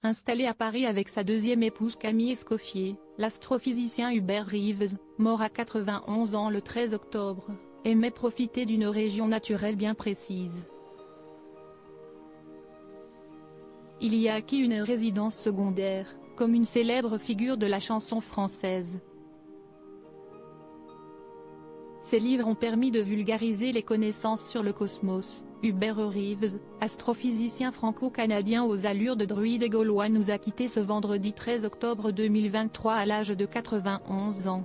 Installé à Paris avec sa deuxième épouse Camille Escoffier, l'astrophysicien Hubert Reeves, mort à 91 ans le 13 octobre, aimait profiter d'une région naturelle bien précise. Il y a acquis une résidence secondaire, comme une célèbre figure de la chanson française. Ses livres ont permis de vulgariser les connaissances sur le cosmos. Hubert Reeves, astrophysicien franco-canadien aux allures de druide gaulois, nous a quittés ce vendredi 13 octobre 2023 à l'âge de 91 ans.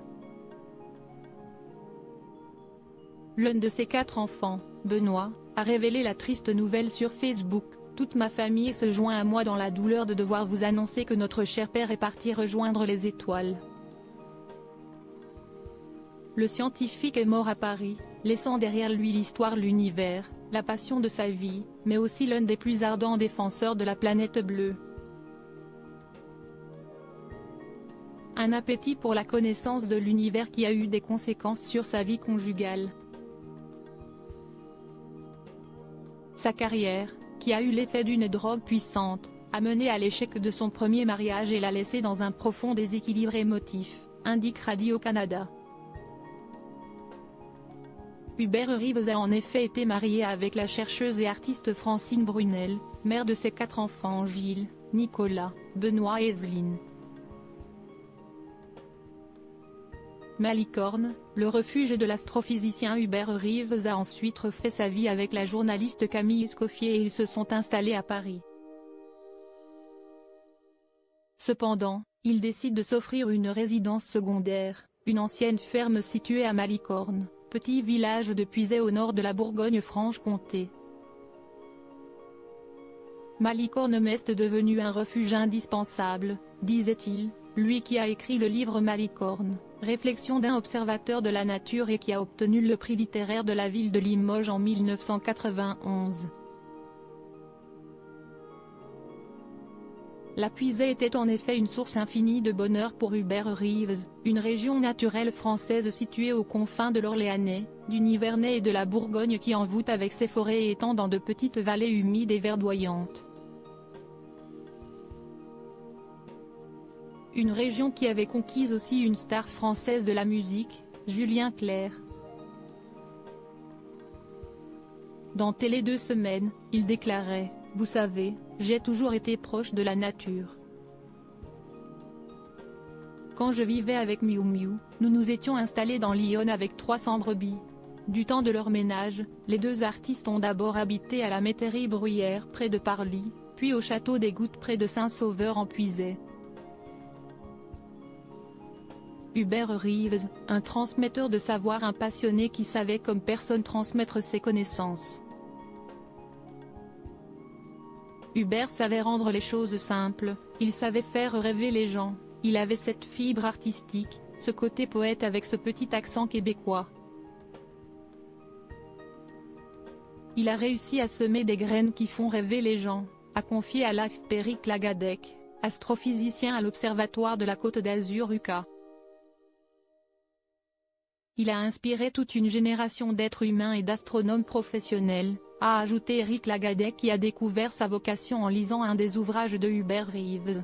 L'un de ses 4 enfants, Benoît, a révélé la triste nouvelle sur Facebook. Toute ma famille se joint à moi dans la douleur de devoir vous annoncer que notre cher père est parti rejoindre les étoiles. Le scientifique est mort à Paris, laissant derrière lui l'histoire, l'univers, la passion de sa vie, mais aussi l'un des plus ardents défenseurs de la planète bleue. Un appétit pour la connaissance de l'univers qui a eu des conséquences sur sa vie conjugale. Sa carrière, qui a eu l'effet d'une drogue puissante, a mené à l'échec de son premier mariage et l'a laissé dans un profond déséquilibre émotif, indique Radio-Canada. Hubert Reeves a en effet été marié avec la chercheuse et artiste Francine Brunel, mère de ses 4 enfants Gilles, Nicolas, Benoît et Evelyne. Malicorne, le refuge de l'astrophysicien Hubert Reeves, a ensuite refait sa vie avec la journaliste Camille Escoffier et ils se sont installés à Paris. Cependant, il décide de s'offrir une résidence secondaire, une ancienne ferme située à Malicorne, petit village de Puisaye au nord de la Bourgogne-Franche-Comté. Malicorne est devenu un refuge indispensable, disait-il, lui qui a écrit le livre Malicorne, réflexion d'un observateur de la nature et qui a obtenu le prix littéraire de la ville de Limoges en 1991. La Puisaye était en effet une source infinie de bonheur pour Hubert Reeves, une région naturelle française située aux confins de l'Orléanais, du Nivernais et de la Bourgogne qui envoûte avec ses forêts et étangs dans de petites vallées humides et verdoyantes. Une région qui avait conquis aussi une star française de la musique, Julien Clerc. Dans Télé 2 Semaines, il déclarait: « Vous savez, j'ai toujours été proche de la nature. Quand je vivais avec Miu Miu, nous nous étions installés dans l'Yonne avec 300 brebis. Du temps de leur ménage, les 2 artistes ont d'abord habité à la métairie Bruyère près de Parly, puis au château des Gouttes près de Saint-Sauveur en Puisaye. » Hubert Reeves, un transmetteur de savoir, un passionné qui savait comme personne transmettre ses connaissances. Hubert savait rendre les choses simples, il savait faire rêver les gens, il avait cette fibre artistique, ce côté poète avec ce petit accent québécois. Il a réussi à semer des graines qui font rêver les gens, a confié à l'AFP Eric Lagadec, astrophysicien à l'Observatoire de la Côte d'Azur UQA. Il a inspiré toute une génération d'êtres humains et d'astronomes professionnels, a ajouté Eric Lagadec qui a découvert sa vocation en lisant un des ouvrages de Hubert Reeves.